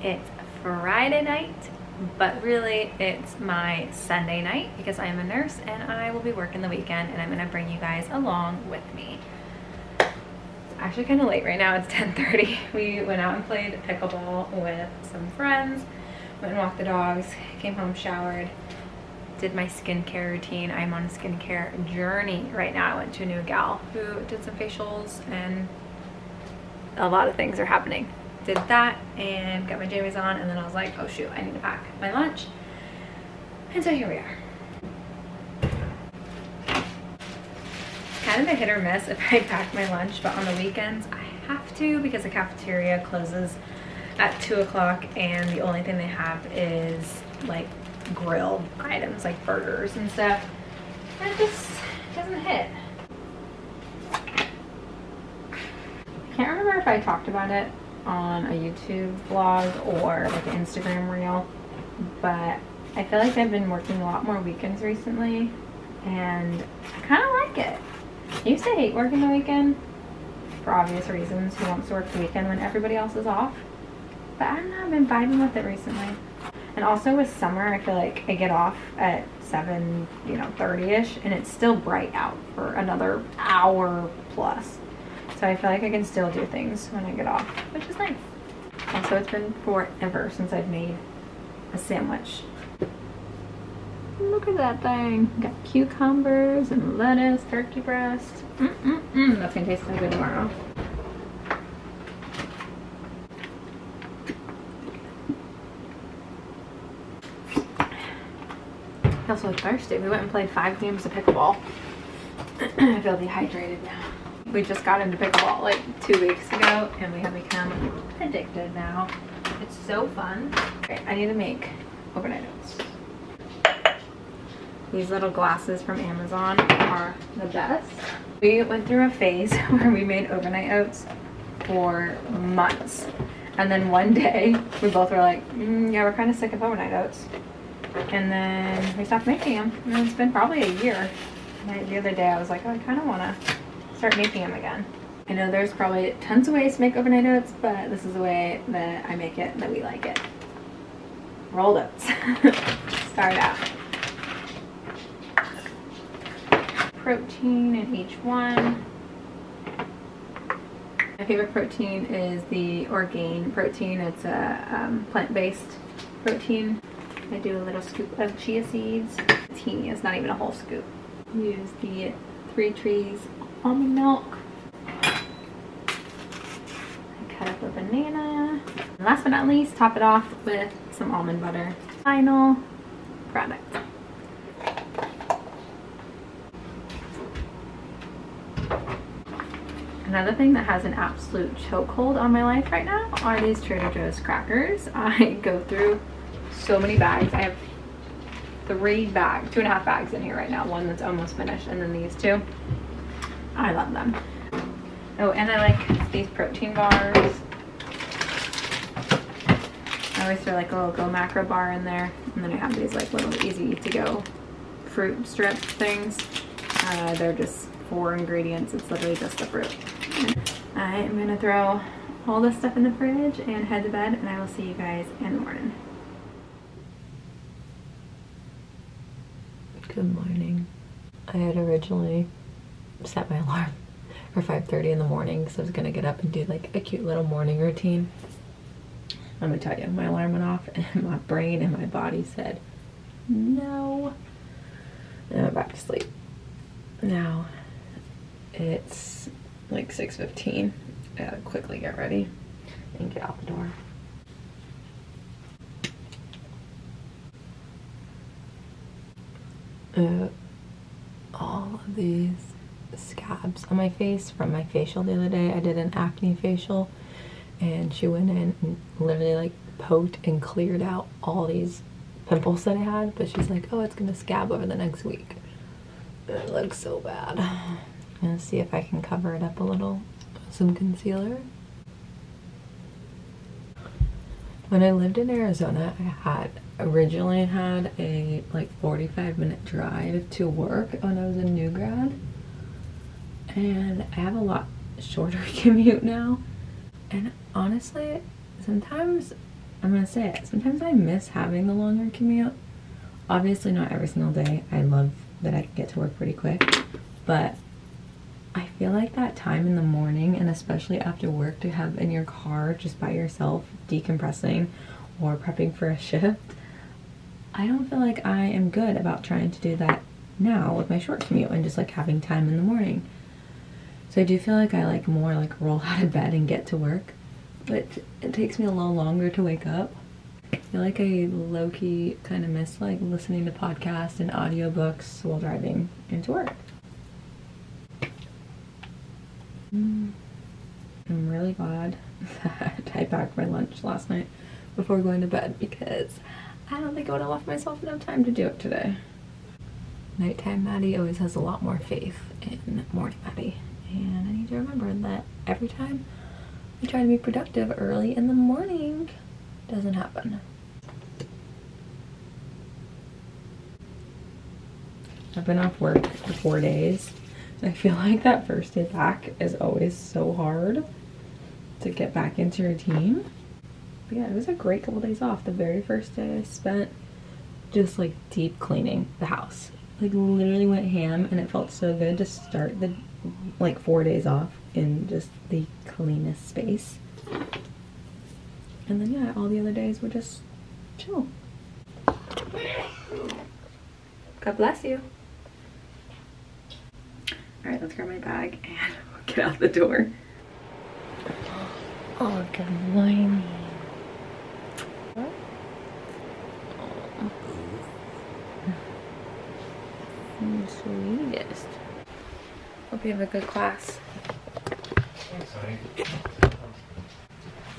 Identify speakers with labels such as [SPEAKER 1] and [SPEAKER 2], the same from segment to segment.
[SPEAKER 1] It's Friday night, but really it's my Sunday night because I am a nurse and I will be working the weekend, and I'm gonna bring you guys along with me. It's actually kind of late right now. It's 10:30. We went out and played pickleball with some friends, went and walked the dogs, came home, showered, did my skincare routine. I'm on a skincare journey right now. I went to a new gal who did some facials and a lot of things are happening. Did that and got my jammies on, and then I was like, oh shoot, I need to pack my lunch. And so here we are. It's kind of a hit or miss if I pack my lunch, but on the weekends I have to because the cafeteria closes at 2 o'clock and the only thing they have is like grilled items like burgers and stuff. That just doesn't hit. I can't remember if I talked about it on a YouTube vlog or like an Instagram reel, but I feel like I've been working a lot more weekends recently and I kind of like it. I used to hate working the weekend for obvious reasons. Who wants to work the weekend when everybody else is off? But I don't know, I've been vibing with it recently. And also with summer, I feel like I get off at 7, 30-ish, and it's still bright out for another hour plus. So I feel like I can still do things when I get off, which is nice. Also, it's been forever since I've made a sandwich. Look at that thing. Got cucumbers and lettuce, turkey breast. That's gonna taste so good tomorrow. I also look thirsty. We went and played 5 games of pickleball. I feel dehydrated now. We just got into pickleball like 2 weeks ago and we have become addicted now. It's so fun. Okay, I need to make overnight oats. These little glasses from Amazon are the best. We went through a phase where we made overnight oats for months. And then one day we both were like, yeah, we're kind of sick of overnight oats. And then we stopped making them. And it's been probably a year. And the other day I was like, oh, I kind of want to start making them again. I know there's probably tons of ways to make overnight oats, but this is the way that I make it and that we like it. Rolled oats. Start out. Protein in each one. My favorite protein is the Orgain protein. It's a plant-based protein. I do a little scoop of chia seeds. Teeny, it's not even a whole scoop. Use the 3 Trees almond milk. I cut up a banana. And last but not least, top it off with some almond butter. Final product. Another thing that has an absolute chokehold on my life right now are these Trader Joe's crackers. I go through so many bags. I have 2.5 bags in here right now. One that's almost finished, and then these 2. I love them. Oh, and I like these protein bars. I always throw like a little Go Macro bar in there, and then I have these like little easy to go fruit strip things. They're just 4 ingredients. It's literally just the fruit. I am gonna throw all this stuff in the fridge and head to bed, and I will see you guys in the morning.
[SPEAKER 2] Good morning. I had originally set my alarm for 5:30 in the morning because I was gonna get up and do like a cute little morning routine. Let me tell you, my alarm went off and my brain and my body said no, and I went back to sleep. Now it's like 6:15. I gotta quickly get ready and get out the door. All of these scabs on my face from my facial the other day. I did an acne facial and she went in and literally like poked and cleared out all these pimples that I had, but she's like, oh, it's gonna scab over the next week. It looks so bad. I'm gonna see if I can cover it up a little with some concealer. When I lived in Arizona, I originally had a like 45-minute drive to work when I was a new grad, and I have a lot shorter commute now. And honestly, sometimes I'm gonna say it, sometimes I miss having the longer commute. Obviously not every single day. I love that I can get to work pretty quick, but I feel like that time in the morning, and especially after work, to have in your car just by yourself decompressing or prepping for a shift, I don't feel like I am good about trying to do that now with my short commute and just like having time in the morning. So I do feel like I like more like roll out of bed and get to work, but it takes me a little longer to wake up. I feel like I low-key kind of miss like listening to podcasts and audiobooks while driving into work. I'm really glad that I packed my lunch last night before going to bed, because I don't think I would have left myself enough time to do it today. Nighttime Maddie always has a lot more faith in morning Maddie, and I need to remember that every time I try to be productive early in the morning, it doesn't happen. I've been off work for 4 days. I feel like that first day back is always so hard to get back into routine. But yeah, it was a great couple days off. The very first day I spent just like deep cleaning the house. Like literally went ham, and it felt so good to start the like 4 days off in just the cleanest space. And then yeah, all the other days were just chill. God bless you. All right, let's grab my bag and get out the door. Oh, good morning. Sweetest. Hope you have a good class.
[SPEAKER 3] Thanks, honey. I'm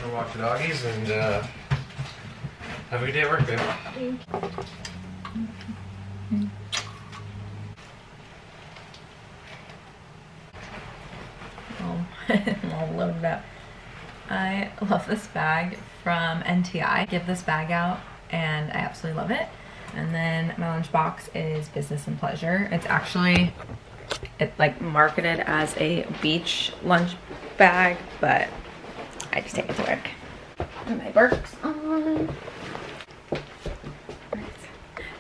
[SPEAKER 3] gonna walk the doggies and have a good day at work, babe.
[SPEAKER 2] Thank you. I'm all loaded up. I love this bag from NTI. Give this bag out and I absolutely love it. And then my lunchbox is business and pleasure. It's actually, it's like marketed as a beach lunch bag, but I just take it to work. And my Birks on.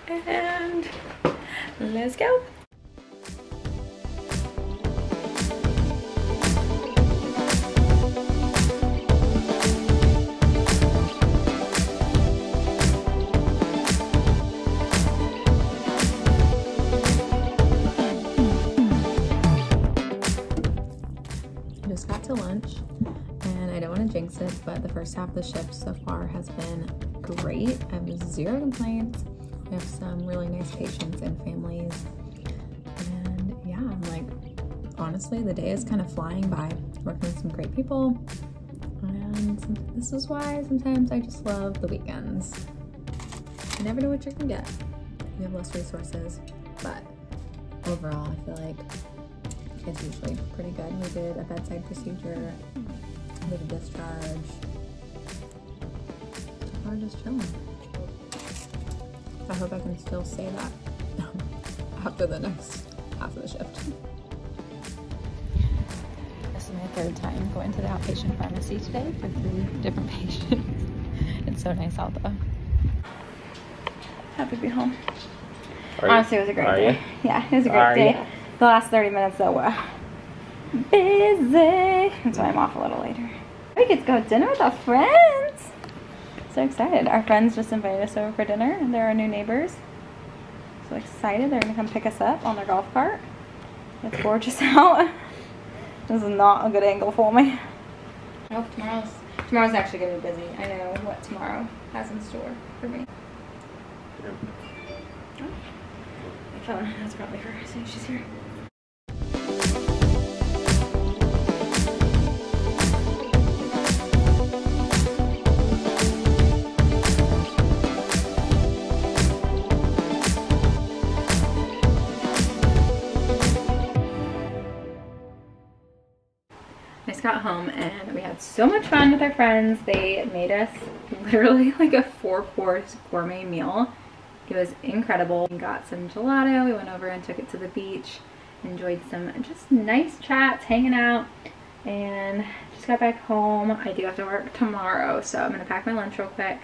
[SPEAKER 2] And let's go. Just got to lunch, and I don't want to jinx it, but the first half of the shift so far has been great. I have 0 complaints. We have some really nice patients and families, and yeah, I'm like, honestly, the day is kind of flying by, working with some great people, and this is why sometimes I just love the weekends. You never know what you're gonna get. You have less resources, but overall, I feel like it's usually pretty good. We did a bedside procedure, we did a discharge. We're just chilling. I hope I can still say that after the next half of the shift. This is my 3rd time going to the outpatient pharmacy today for 3 different patients. It's so nice out though. Happy to be home. Honestly, it was a great day. Yeah, it was a great day. The last 30 minutes though were busy. That's why I'm off a little later. We get to go to dinner with our friends. So excited. Our friends just invited us over for dinner, and they're our new neighbors. So excited. They're gonna come pick us up on their golf cart. It's gorgeous out. This is not a good angle for me. I hope tomorrow's actually gonna be busy. I know what tomorrow has in store for me.
[SPEAKER 3] Yep.
[SPEAKER 2] Oh. My phone, that's probably her, so she's here. I just got home and we had so much fun with our friends. They made us literally like a 4-course gourmet meal. It was incredible. We got some gelato. We went over and took it to the beach. Enjoyed some just nice chats, hanging out, and just
[SPEAKER 1] got back home. I do have to work tomorrow, so I'm gonna pack my lunch real quick.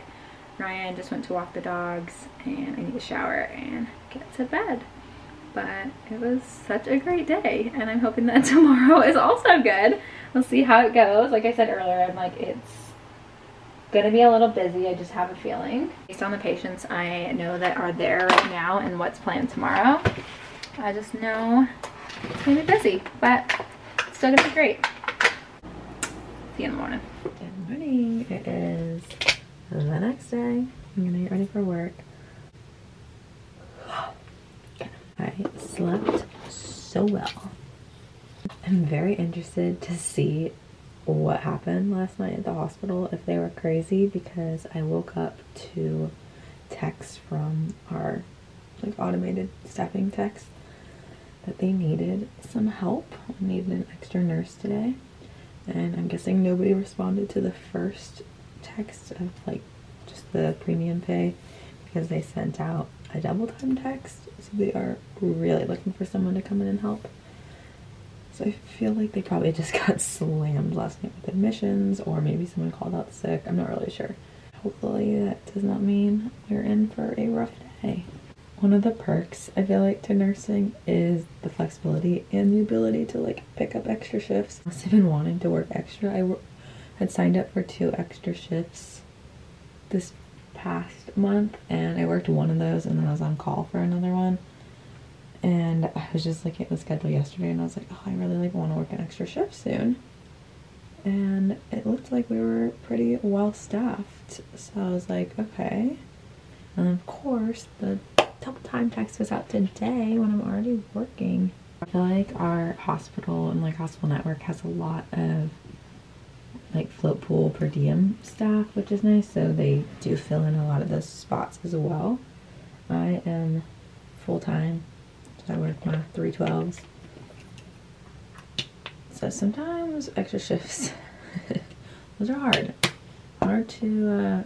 [SPEAKER 1] Ryan just went to walk the dogs, and I need to shower and get to bed. But it was such a great day, and I'm hoping that tomorrow is also good. We'll see how it goes. Like I said earlier, I'm like, it's gonna be a little busy. I just have a feeling. Based on the patients I know that are there right now and what's planned tomorrow, I just know it's gonna be busy, but it's still gonna be great. See you in the morning.
[SPEAKER 2] Good morning. It is the next day. I'm gonna get ready for work. I slept so well. I'm very interested to see what happened last night at the hospital, if they were crazy, because I woke up to texts from our like automated staffing text that they needed some help. I needed an extra nurse today, and I'm guessing nobody responded to the first text of like just the premium pay, because they sent out a double time text, so they are really looking for someone to come in and help. So I feel like they probably just got slammed last night with admissions, or maybe someone called out sick. I'm not really sure. Hopefully that does not mean we're in for a rough day. One of the perks I feel like to nursing is the flexibility and the ability to like pick up extra shifts. I must have been wanting to work extra. I had signed up for 2 extra shifts this past month, and I worked one of those, and then I was on call for another one. And I was just looking at the schedule yesterday, and I was like, oh, I really like want to work an extra shift soon. And it looked like we were pretty well staffed, so I was like, okay. And of course, the double time text was out today when I'm already working. I feel like our hospital and like hospital network has a lot of like float pool per diem staff, which is nice, so they do fill in a lot of those spots as well. I am full-time, so I work my 312s, so sometimes extra shifts those are hard to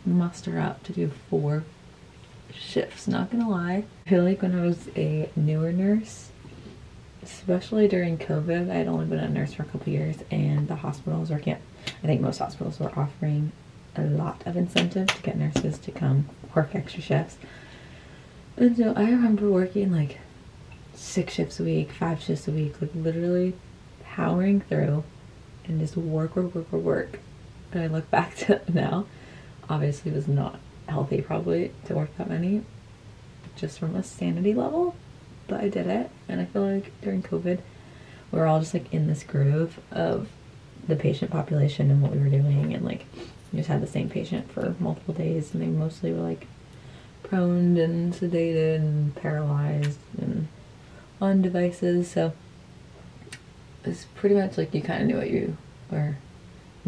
[SPEAKER 2] muster up to do 4 shifts, not gonna lie. I feel like when I was a newer nurse, especially during COVID, I had only been a nurse for a couple years, and the hospital I was working at, I think most hospitals were offering a lot of incentive to get nurses to come work extra shifts. And so I remember working like 6 shifts a week, 5 shifts a week, like literally powering through and just work. And I look back to it now, obviously it was not healthy probably to work that many, just from a sanity level. But I did it, and I feel like during COVID, we were all just like in this groove of the patient population and what we were doing, and like we just had the same patient for multiple days, and they mostly were like prone and sedated and paralyzed and on devices, so it's pretty much like you kind of knew what you were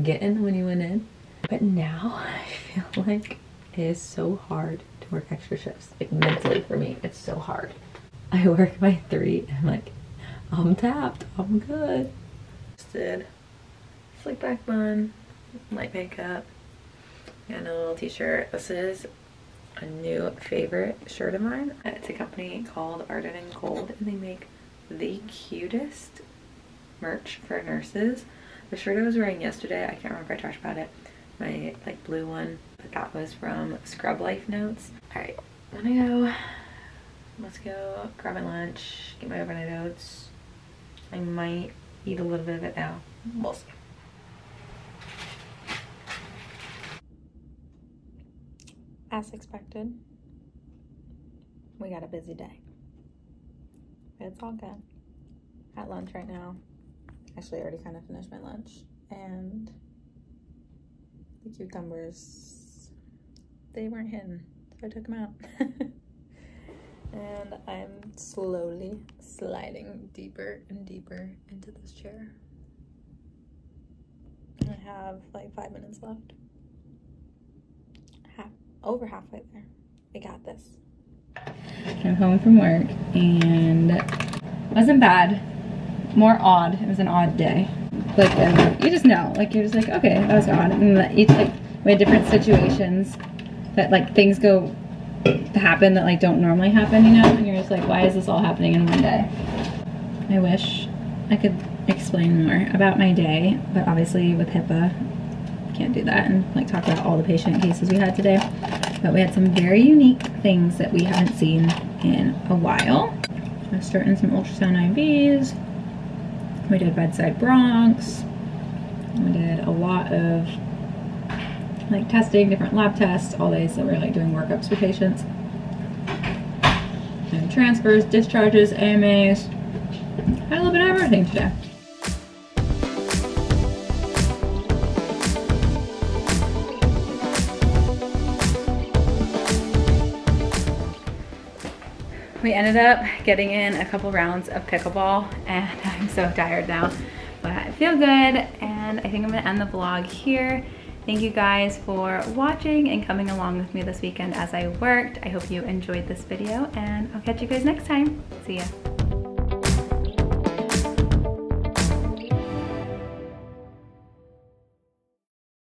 [SPEAKER 2] getting when you went in. But now I feel like it is so hard to work extra shifts, like mentally for me, it's so hard. I work my 3 and I'm like, I'm tapped, I'm good. Just did slick back bun, light makeup, and a little t-shirt. This is a new favorite shirt of mine. It's a company called Ardent and Gold, and they make the cutest merch for nurses. The shirt I was wearing yesterday, I can't remember if I talked about it, my like blue one, but that was from Scrub Life Notes. All right, I'm gonna go. Let's go grab my lunch, get my overnight oats. I might eat a little bit of it now. We'll see. As expected, we got a busy day. It's all good. At lunch right now. Actually, I already kind of finished my lunch. And the cucumbers, they weren't hitting, so I took them out. And I'm slowly sliding deeper and deeper into this chair. I have like 5 minutes left. Over halfway there. I got this. I'm home from work, and it wasn't bad. More odd. It was an odd day. Like, you just know. Like, you're just like, okay, that was odd. And each, like, we had different situations that, like, things go to happen that, like, don't normally happen, you know? And you're just like, why is this all happening in one day? I wish I could
[SPEAKER 1] explain more about my day, but obviously with HIPAA, can't do that and like talk about all the patient cases we had today. But we had some very unique things that we haven't seen in a while. I started in some ultrasound IVs. We did bedside bronchs. We did a lot of like testing, different lab tests, all days that we're like doing workups for patients. And transfers, discharges, AMAs. Had a little bit of everything today. We ended up getting in a couple rounds of pickleball and I'm so tired now, but I feel good and I think I'm gonna end the vlog here. Thank you guys for watching and coming along with me this weekend as I worked. I hope you enjoyed this video and I'll catch you guys next time. See ya.